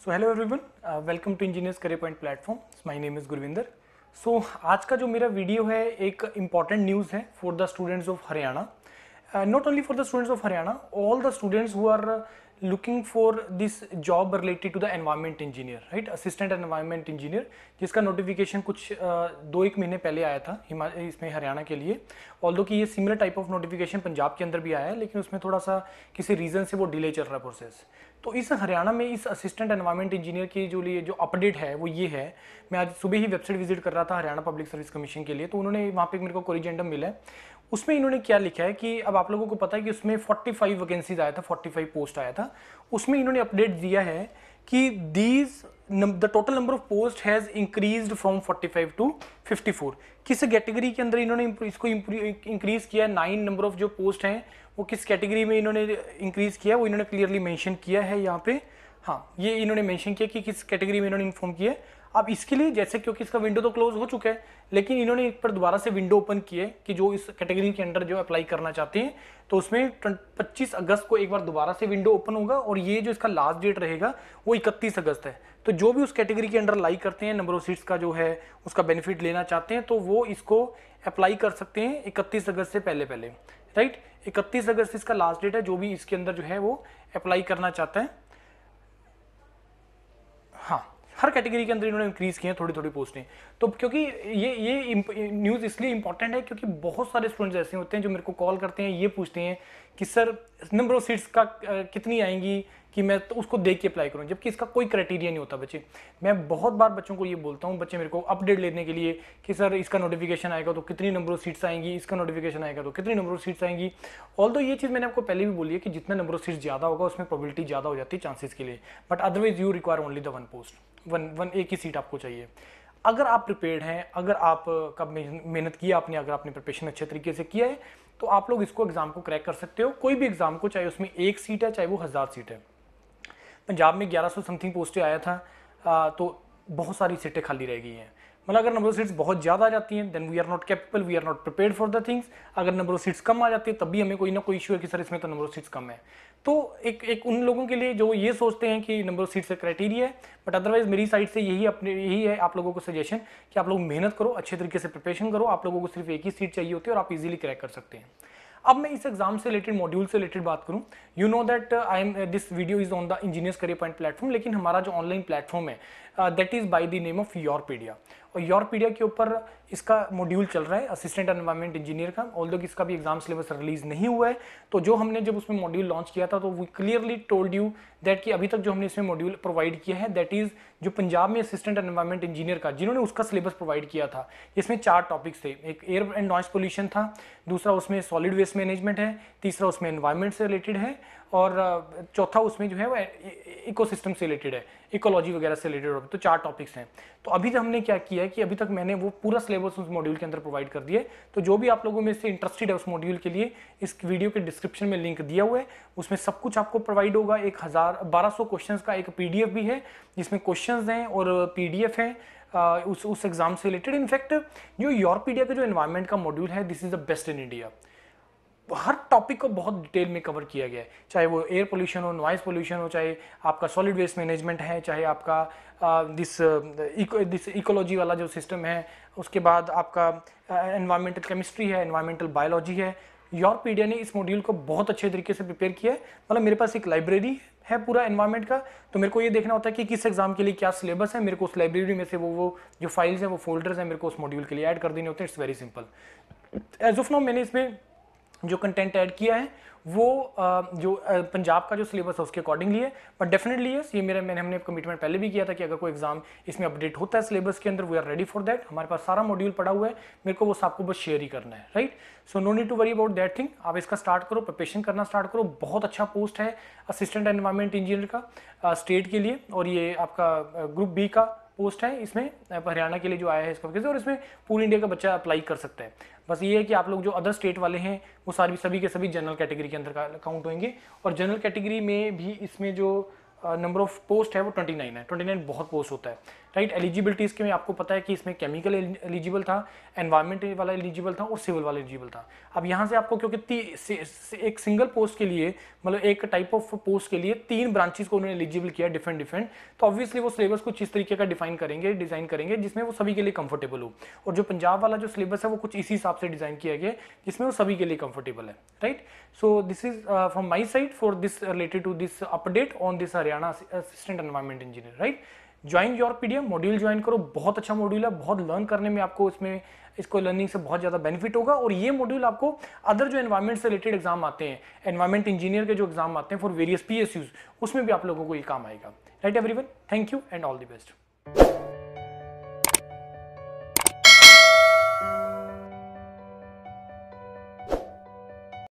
So hello everyone, welcome to Engineers Career Point platform. My name is Gurvinder. So आज का जो मेरा video है एक इम्पॉर्टेंट न्यूज़ है for the students of Haryana, not only for the students of Haryana, all the students who are looking for this job related to the environment engineer, right, assistant environment engineer, जिसका notification कुछ 2-1 महीने पहले आया था इसमें हरियाणा के लिए। ऑल्दो कि ये similar type of notification Punjab के अंदर भी आया है, लेकिन उसमें थोड़ा सा किसी रीज़न से वो डिले चल रहा है प्रोसेस। तो इस हरियाणा में इस असिस्टेंट एनवायरमेंट इंजीनियर की जो अपडेट है वो ये है। मैं आज सुबह ही वेबसाइट विजिट कर रहा था हरियाणा पब्लिक सर्विस कमीशन के लिए, तो उन्होंने वहाँ पे मेरे को कोरिजेंडम मिला है। उसमें इन्होंने क्या लिखा है कि अब आप लोगों को पता है कि उसमें 45 वैकेंसीज आया था, 45 पोस्ट आया था। उसमें इन्होंने अपडेट दिया है कि the total number of post has increased from 45 to 54। किस कैटेगरी के अंदर इन्होंने इसको इंक्रीज किया है, 9 नंबर ऑफ जो पोस्ट हैं वो किस कैटेगरी में इन्होंने इंक्रीज किया है वो इन्होंने क्लियरली मेंशन किया है यहाँ पे। हाँ, ये इन्होंने मेंशन किया कि किस कैटेगरी में इन्होंने इन्फॉर्म किया है। अब इसके लिए जैसे क्योंकि इसका विंडो तो क्लोज हो चुका है, लेकिन इन्होंने एक पर दोबारा से विंडो ओपन की है कि जो इस कैटेगरी के अंडर जो अप्लाई करना चाहते हैं, तो उसमें 25 अगस्त को एक बार दोबारा से विंडो ओपन होगा और ये जो इसका लास्ट डेट रहेगा वो 31 अगस्त है। तो जो भी उस कैटेगरी के अंडर अप्लाई करते हैं, नंबर ऑफ सीट्स का जो है उसका बेनिफिट लेना चाहते हैं, तो वो इसको अप्लाई कर सकते हैं 31 अगस्त से पहले, राइट। 31 अगस्त इसका लास्ट डेट है, जो भी इसके अंदर जो है वो अप्लाई करना चाहता है। हाँ, हर कैटेगरी के अंदर इन्होंने इंक्रीज किए हैं थोड़ी थोड़ी पोस्टें। तो क्योंकि ये न्यूज़ इसलिए इंपॉर्टेंट है क्योंकि बहुत सारे स्टूडेंट्स ऐसे होते हैं जो मेरे को कॉल करते हैं, ये पूछते हैं कि सर नंबर ऑफ सीट्स का कितनी आएंगी कि मैं तो उसको देख के अप्लाई करूं, जबकि इसका कोई क्राइटेरिया नहीं होता बच्चे। मैं बहुत बार बच्चों को ये बोलता हूँ, बच्चे मेरे को अपडेट लेने के लिए कि सर इसका नोटिफिकेशन आएगा तो कितनी नंबर ऑफ सीट्स आएंगी, इसका नोटिफिकेशन आएगा तो कितनी नंबर ऑफ सीट्स आएंगी। ऑल्दो ये चीज़ मैंने आपको पहले भी बोली है कि जितना नंबर ऑफ सीट्स ज़्यादा होगा उसमें प्रोबेबिलिटी ज़्यादा हो जाती है चांसेस के लिए, but otherwise you require only the one post, one एक ही सीट आपको चाहिए। अगर आप प्रिपेयर्ड हैं, अगर आप कब मेहनत किया आपने, अगर आपने प्रिपरेशन अच्छे तरीके से किया है, तो आप लोग इसको एग्जाम को क्रैक कर सकते हो, कोई भी एग्जाम को, चाहे उसमें 1 सीट है चाहे वो 1000 सीट है। पंजाब में 1100 समथिंग पोस्टें आया था, तो बहुत सारी सीटें खाली रह गई हैं। मतलब अगर नंबर ऑफ सीट्स बहुत ज़्यादा आ जाती हैं then we are not capable, we are not prepared for the things. अगर नंबर ऑफ सीट्स कम आ जाती है तब भी हमें कोई ना कोई इशू है कि सर इसमें तो नंबर ऑफ सीट्स कम है। तो एक उन लोगों के लिए जो ये सोचते हैं कि नंबर ऑफ सीट्स का क्राइटेरिया है, बट अदरवाइज मेरी साइड से यही है आप लोगों को सजेशन कि आप लोग मेहनत करो, अच्छे तरीके से प्रिपरेशन करो। आप लोगों को सिर्फ एक ही सीट चाहिए होती है और आप इजीली क्रैक कर सकते हैं। अब मैं इस एग्जाम से रिलेटेड, मॉड्यूल से रिलेटेड बात करूं, you know that this video is on the Engineers Career Point platform, लेकिन हमारा जो ऑनलाइन प्लेटफॉर्म है that is by the name of Yourpedia. और योरपीडिया के ऊपर इसका मॉड्यूल चल रहा है असिस्टेंट एनवायरमेंट इंजीनियर का, ऑल्दो कि इसका भी एग्जाम सिलेबस रिलीज नहीं हुआ है। तो जो हमने जब उसमें मॉड्यूल लॉन्च किया था तो we clearly told you that कि अभी तक जो हमने इसमें मॉड्यूल प्रोवाइड किया है दैट इज जो पंजाब में असिस्टेंट एनवायरमेंट इंजीनियर का जिन्होंने उसका सिलेबस प्रोवाइड किया था, इसमें 4 टॉपिक्स थे। एक एयर एंड नॉइस पोल्यूशन था, दूसरा उसमें सॉलिड वेस्ट मैनेजमेंट है, तीसरा उसमें एनवायरमेंट से रिलेटेड है, और चौथा उसमें जो है वो इकोसिस्टम से रिलेटेड है, इकोलॉजी वगैरह से रिलेटेड। तो 4 टॉपिक्स हैं। तो अभी तक हमने क्या किया है कि अभी तक मैंने वो पूरा सिलेबस उस मॉड्यूल के अंदर प्रोवाइड कर दिया है। तो जो भी आप लोगों में से इंटरेस्टेड है उस मॉड्यूल के लिए, इस वीडियो के डिस्क्रिप्शन में लिंक दिया हुआ है, उसमें सब कुछ आपको प्रोवाइड होगा। 1200 क्वेश्चंस का एक पीडीएफ भी है जिसमें क्वेश्चंस हैं और पीडीएफ है उस एग्जाम से रिलेटेड। इनफैक्ट जो योरपीडिया का जो एनवायरमेंट का मॉड्यूल है this is the best in India. Her topic को बहुत डिटेल में कवर किया गया है, चाहे वो एयर पोल्यूशन हो, नॉइस पोल्यूशन हो, चाहे आपका सॉलिड वेस्ट मैनेजमेंट है, चाहे आपका दिस इकोलॉजी वाला जो सिस्टम है, उसके बाद आपका एनवायरमेंटल केमिस्ट्री है, एनवायरमेंटल बायोलॉजी है। योरपीडिया ने इस मॉड्यूल को बहुत अच्छे तरीके से प्रिपेयर किया है। मतलब मेरे पास एक लाइब्रेरी है पूरा एनवायरमेंट का, तो मेरे को ये देखना होता है कि किस एग्जाम के लिए क्या सिलेबस है, मेरे को उस लाइब्रेरी में से वो जो फाइल्स हैं, वो फोल्डर्स हैं, मेरे को उस मॉड्यूल के लिए ऐड कर देने होते हैं। It's very simple. As of now मैंने इसमें जो कंटेंट ऐड किया है वो जो पंजाब का जो सिलेबस है उसके अकॉर्डिंगली है, बट डेफिनेटली यस, ये हमने कमिटमेंट पहले भी किया था कि अगर कोई एग्जाम इसमें अपडेट होता है सिलेबस के अंदर, we are ready for that. हमारे पास सारा मॉड्यूल पड़ा हुआ है, मेरे को वो आपको बस शेयर ही करना है, right. So no need to worry about that thing. आप इसका स्टार्ट करो, प्रिपरेशन करना स्टार्ट करो। बहुत अच्छा पोस्ट है असिस्टेंट एनवायरमेंट इंजीनियर का स्टेट के लिए, और ये आपका ग्रुप बी का पोस्ट है। इसमें हरियाणा के लिए जो आया है इसका वजह, और इसमें पूरी इंडिया का बच्चा अप्लाई कर सकता है। बस ये है कि आप लोग जो अदर स्टेट वाले हैं वो सभी के सभी जनरल कैटेगरी के अंदर काउंट होंगे, और जनरल कैटेगरी में भी इसमें जो नंबर ऑफ पोस्ट है वो 29 है। 29 बहुत पोस्ट होता है, राइट। एलिजिबिलिटीज़ के में आपको पता है कि इसमें केमिकल एलिजिबल था, एनवायरमेंट वाला एलिजिबल था और सिविल वाला एलिजिबल था। अब यहाँ से आपको क्योंकि एक सिंगल पोस्ट के लिए, मतलब एक टाइप ऑफ पोस्ट के लिए 3 ब्रांचेस को उन्होंने एलिजिबल किया डिफरेंट डिफरेंट, तो ऑब्वियसली वो सिलेबस कुछ इस तरीके का डिजाइन करेंगे जिसमें वो सभी के लिए कंफर्टेबल हो। और जो पंजाब वाला जो सिलेबस है वो कुछ इसी हिसाब से डिजाइन किया गया जिसमें वो सभी के लिए कंफर्टेबल है, right. So this is from my side for this related to this update on this Haryana assistant environment engineer, right. Join your PDM module join करो, बहुत अच्छा मॉड्यूल है, बहुत लर्न करने में आपको इसको लर्निंग से बहुत ज़्यादा बेनिफिट होगा। और ये मॉड्यूल आपको अदर जो एनवायरमेंट से रिलेटेड एग्जाम आते हैं, एनवायरमेंट इंजीनियर के जो एग्जाम आते हैं फॉर वेरियस PSUs, उसमें भी आप लोगों को ये काम आएगा, right everyone. Thank you and all the best.